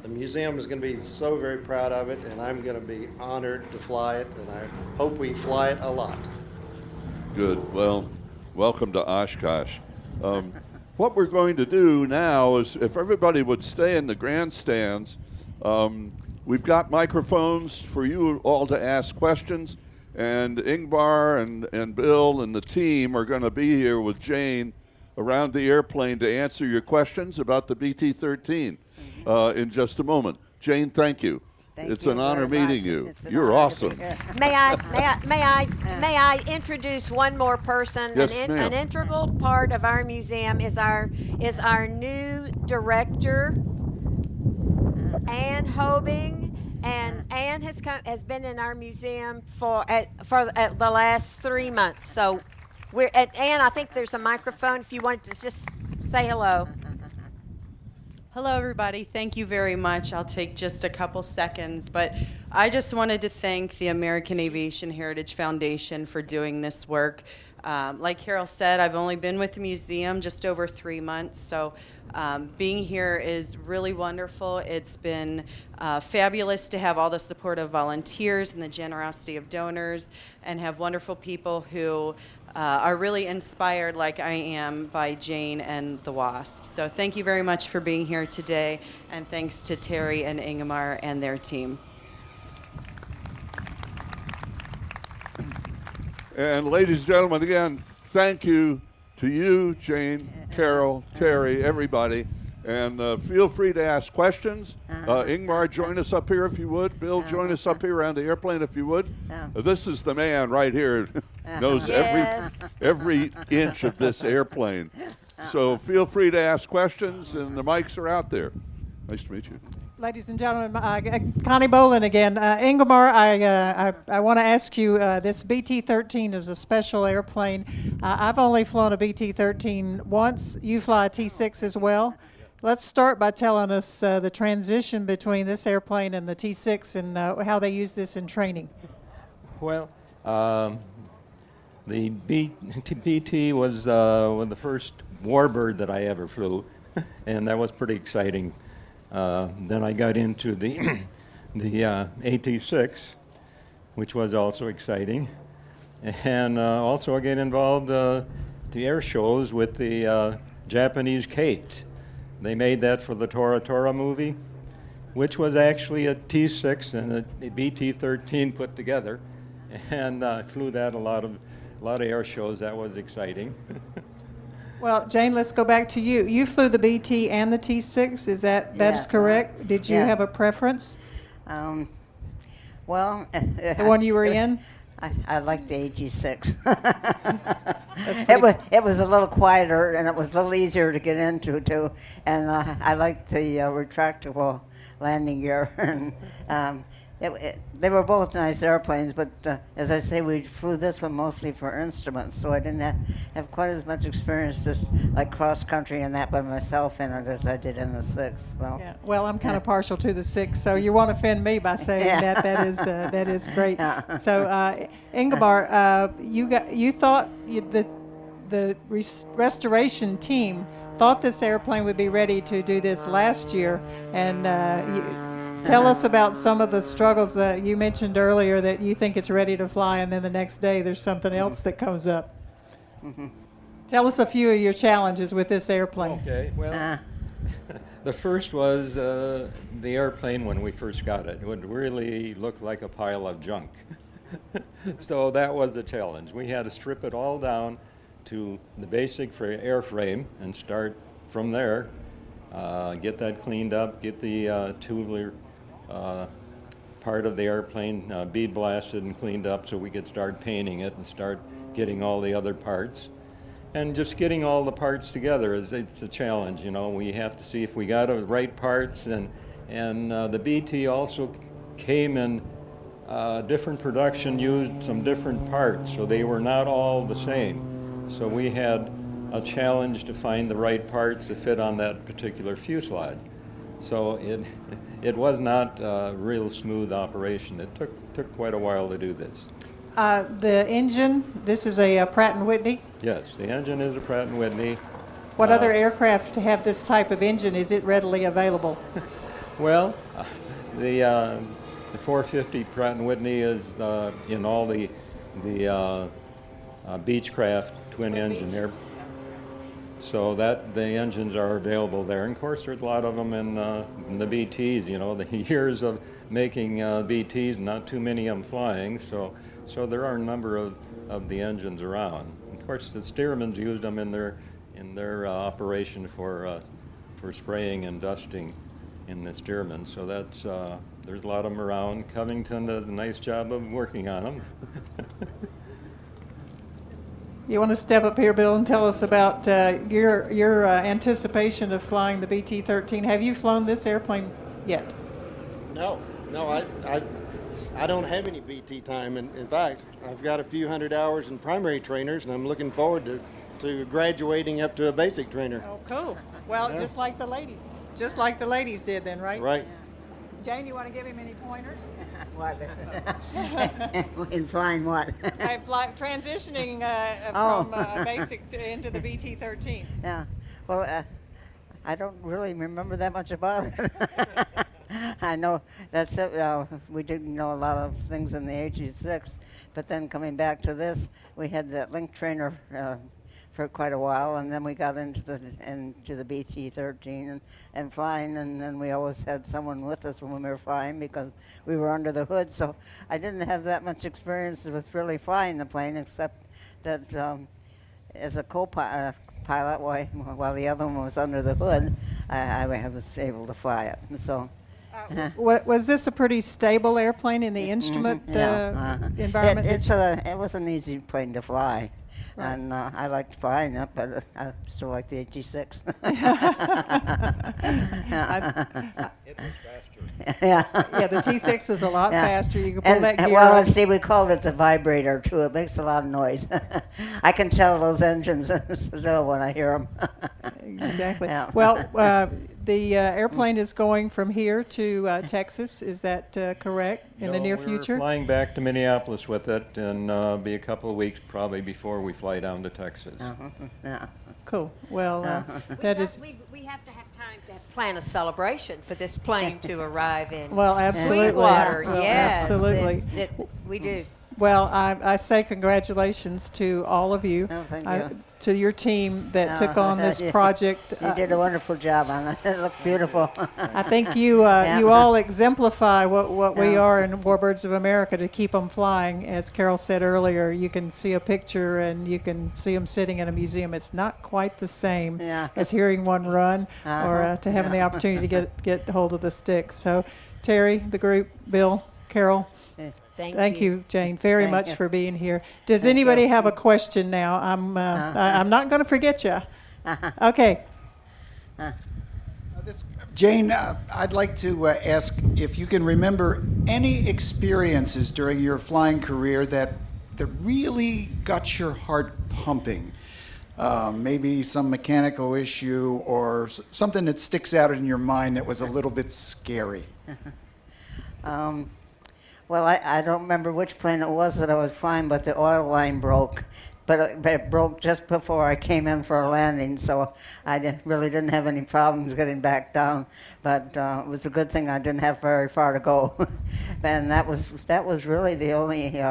the museum is going to be so very proud of it, and I'm going to be honored to fly it, and I hope we fly it a lot. Good. Well, welcome to Oshkosh. What we're going to do now is, if everybody would stay in the grandstands, we've got microphones for you all to ask questions, and Ingmar and Bill and the team are going to be here with Jane around the airplane to answer your questions about the BT-13 in just a moment. Jane, thank you. It's an honor meeting you. You're awesome. May I introduce one more person? Yes, an integral part of our museum is our new director, Ann Hobing, and Ann has been in our museum for the last 3 months. So Ann, I think there's a microphone if you wanted to just say hello. Hello, everybody. Thank you very much. I'll take just a couple seconds, but I just wanted to thank the American Aviation Heritage Foundation for doing this work. Like Carol said, I've only been with the museum just over 3 months, so being here is really wonderful. It's been fabulous to have all the support of volunteers and the generosity of donors, and have wonderful people who are really inspired, like I am, by Jane and the Wasps. So thank you very much for being here today, and thanks to Terry and Ingmar and their team. And ladies and gentlemen, again, thank you to you, Jane, Carol, Terry, everybody. And feel free to ask questions. Ingmar, join us up here if you would. Bill, join us up here around the airplane if you would. This is the man right here. Knows every inch of this airplane. So feel free to ask questions, and the mics are out there. Nice to meet you. Ladies and gentlemen, Connie Bolin again. Ingmar, I want to ask you, this BT-13 is a special airplane. I've only flown a BT-13 once. You fly a T-6 as well. Let's start by telling us the transition between this airplane and the T-6 and how they use this in training. Well, the BT was the first warbird that I ever flew, and that was pretty exciting. Then I got into the AT-6, which was also exciting, and also I get involved the air shows with the Japanese Kate. They made that for the Tora Tora movie, which was actually a T-6 and a BT-13 put together, and I flew that a lot of air shows. That was exciting. Well, Jane, let's go back to you. You flew the BT and the T-6. Is that is correct? Did you have a preference? Well, the one you were in. I like the AG6. It was a little quieter and it was a little easier to get into too, and I liked the retractable landing gear. And they were both nice airplanes, but as I say, we flew this one mostly for instruments, so I didn't have quite as much experience just like cross country and that by myself in it as I did in the 6. So. Yeah. Well, I'm kind of partial to the 6, so you won't offend me by saying that is great. So, Ingmar, you thought the restoration team thought this airplane would be ready to do this last year, and tell us about some of the struggles that you mentioned earlier, that you think it's ready to fly and then the next day there's something else that comes up. Tell us a few of your challenges with this airplane. Okay, well, the first was the airplane when we first got it. It would really look like a pile of junk. So that was the challenge. We had to strip it all down to the basic airframe and start from there. Get that cleaned up, get the tubular part of the airplane bead blasted and cleaned up so we could start painting it and start getting all the other parts. And just getting all the parts together it's a challenge, you know. We have to see if we got the right parts, and the BT also came in different production, used some different parts, so they were not all the same. So we had a challenge to find the right parts to fit on that particular fuselage. So it was not a real smooth operation. It took quite a while to do this. The engine, this is a Pratt & Whitney? Yes, the engine is a Pratt & Whitney. What other aircraft have this type of engine? Is it readily available? Well, the 450 Pratt & Whitney is in all the Beechcraft twin-engine air. So that the engines are available there. And of course, there's a lot of them in the BTs. You know, the years of making BTs, not too many of them flying. So there are a number of the engines around. Of course, the Stearmans used them in their operation for spraying and dusting in the Stearman. So that's there's a lot of them around. Covington does a nice job of working on them. You want to step up here, Bill, and tell us about your anticipation of flying the BT-13. Have you flown this airplane yet? No, I don't have any BT time. In fact, I've got a few hundred hours in primary trainers, and I'm looking forward to graduating up to a basic trainer. Oh, cool. Well, Yeah. just like the ladies did then, right? Right. Jane, you want to give him any pointers? What? In flying what? Transitioning from basic into the BT-13. Yeah. Well, I don't really remember that much about it. I know that's it. We didn't know a lot of things in the AG6, but then coming back to this, we had that link trainer for quite a while, and then we got into the BT-13 and flying, and then we always had someone with us when we were flying because we were under the hood. So I didn't have that much experience with really flying the plane, except that as a co-pilot, while the other one was under the hood, I was able to fly it. So. Was this a pretty stable airplane in the instrument environment? It was an easy plane to fly. Right. And I liked flying it, but I still like the 86. It was faster. Yeah, the T6 was a lot faster. You could pull that gear well, up. and see, we called it the vibrator, too. It makes a lot of noise. I can tell those engines still when I hear them. Exactly. Yeah. Well, the airplane is going from here to Texas. Is that correct? In the near future? We're flying back to Minneapolis with it, and be a couple of weeks probably before we fly down to Texas. Yeah. Cool. Well, that is. We have to have time to plan a celebration for this plane to arrive in Well, absolutely. Sweetwater. Well, Yes, absolutely. We do. Well, I say congratulations to all of you, thank you. to your team that took on this project. You did a wonderful job on it. It looks beautiful. I think you you all exemplify what we are in Warbirds of America, to keep them flying. As Carol said earlier, you can see a picture and you can see them sitting in a museum. It's not quite the same as hearing one run or to having the opportunity to get hold of the stick. So, Terry, the group, Bill, Carol. Thank you, Jane, very much for being here. Does anybody have a question now? I'm not going to forget you. Okay. Jane, I'd like to ask if you can remember any experiences during your flying career that really got your heart pumping. Maybe some mechanical issue or something that sticks out in your mind that was a little bit scary. Well, I don't remember which plane it was that I was flying, but the oil line broke. But it broke just before I came in for a landing, so I really didn't have any problems getting back down. But it was a good thing I didn't have very far to go. And that was really the only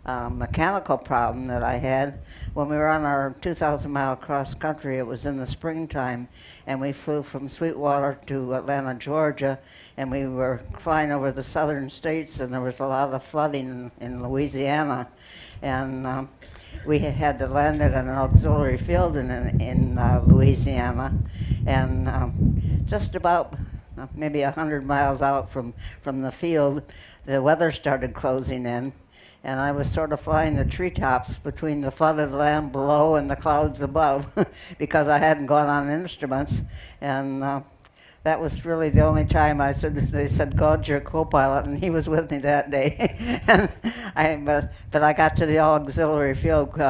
mechanical problem that I had. When we were on our 2,000-mile cross country, it was in the springtime, and we flew from Sweetwater to Atlanta, Georgia, and we were flying over the southern states, and there was a lot of flooding in Louisiana, and we had to land at an auxiliary field in Louisiana, and just about maybe 100 miles out from the field, the weather started closing in. And I was sort of flying the treetops between the flooded land below and the clouds above because I hadn't gone on instruments. And that was really the only time they said, God's your co-pilot, and he was with me that day. But I got to the auxiliary field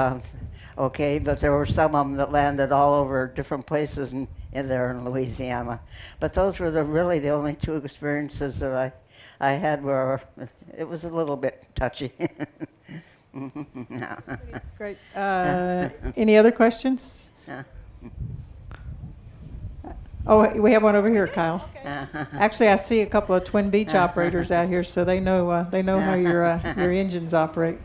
okay, but there were some of them that landed all over different places in there in Louisiana. But those were really the only two experiences that I had where it was a little bit touchy. Great. Any other questions? Oh, we have one over here, Kyle. Actually, I see a couple of Twin Beach operators out here, so they know how your engines operate.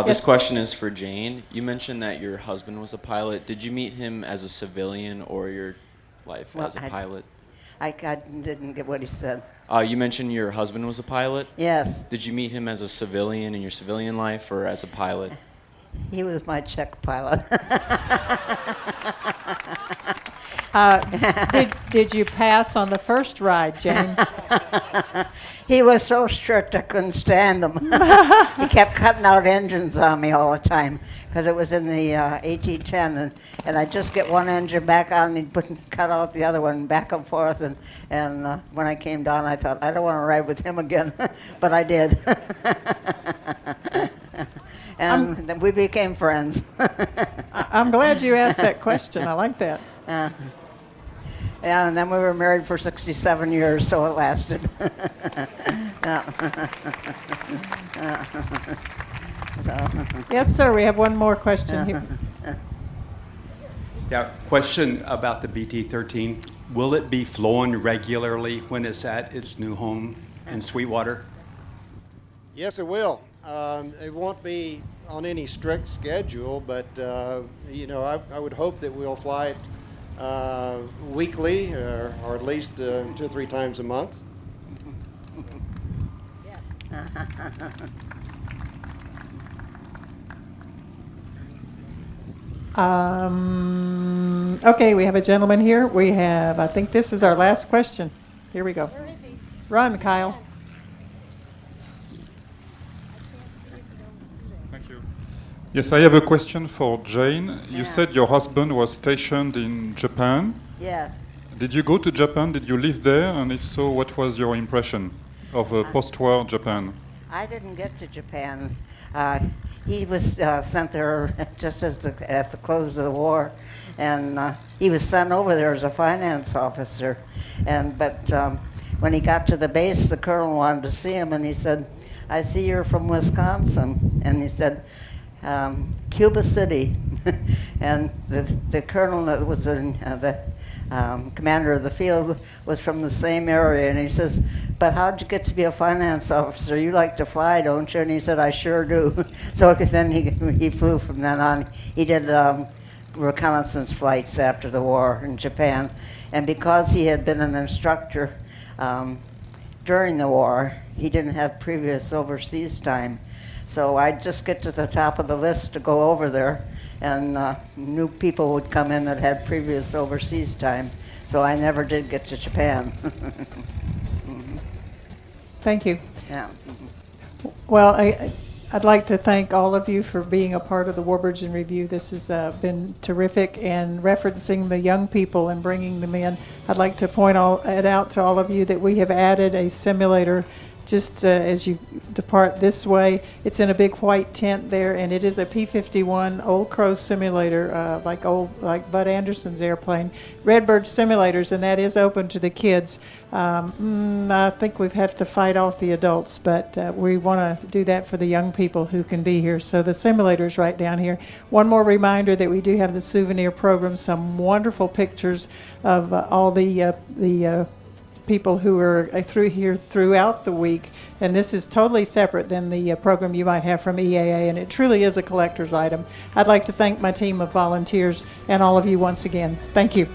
This question is for Jane. You mentioned that your husband was a pilot. Did you meet him as a civilian or your life as a pilot? I didn't get what he said. You mentioned your husband was a pilot? Yes. Did you meet him as a civilian in your civilian life or as a pilot? He was my check pilot. Did you pass on the first ride, Jane? He was so strict I couldn't stand him. He kept cutting out engines on me all the time because it was in the AT-10, and I'd just get one engine back on and he'd cut out the other one back and forth. And when I came down, I thought, I don't want to ride with him again, but I did. And we became friends. I'm glad you asked that question. I like that. Yeah, and then we were married for 67 years, so it lasted. Yes, sir, we have one more question here. Yeah, question about the BT-13. Will it be flown regularly when it's at its new home in Sweetwater? Yes, it will. It won't be on any strict schedule, but I would hope that we'll fly it weekly or at least 2 or 3 times a month. Okay, we have a gentleman here. I think this is our last question. Here we go. Where is he? Run, Kyle. Thank you. Yes, I have a question for Jane. You said your husband was stationed in Japan. Yes. Did you go to Japan? Did you live there? And if so, what was your impression of post-war Japan? I didn't get to Japan. He was sent there just at the close of the war, and he was sent over there as a finance officer. But when he got to the base, the colonel wanted to see him, and he said, "I see you're from Wisconsin." And he said, "Cuba City." And the colonel that was the commander of the field was from the same area, and he says, "But how'd you get to be a finance officer? You like to fly, don't you?" And he said, "I sure do." So then he flew from then on. He did reconnaissance flights after the war in Japan, and because he had been an instructor during the war, he didn't have previous overseas time. So I'd just get to the top of the list to go over there, and new people would come in that had previous overseas time. So I never did get to Japan. Thank you. Yeah. Well, I'd like to thank all of you for being a part of the Warbirds in Review. This has been terrific, and referencing the young people and bringing them in. I'd like to point it out to all of you that we have added a simulator just as you depart this way. It's in a big white tent there, and it is a P-51 Old Crow simulator, like Bud Anderson's airplane, Redbird simulators, and that is open to the kids. I think we have to fight off the adults, but we want to do that for the young people who can be here. So the simulator's right down here. One more reminder that we do have the Souvenir Program, some wonderful pictures of all the people who are throughout the week, and this is totally separate than the program you might have from EAA, and it truly is a collector's item. I'd like to thank my team of volunteers and all of you once again. Thank you.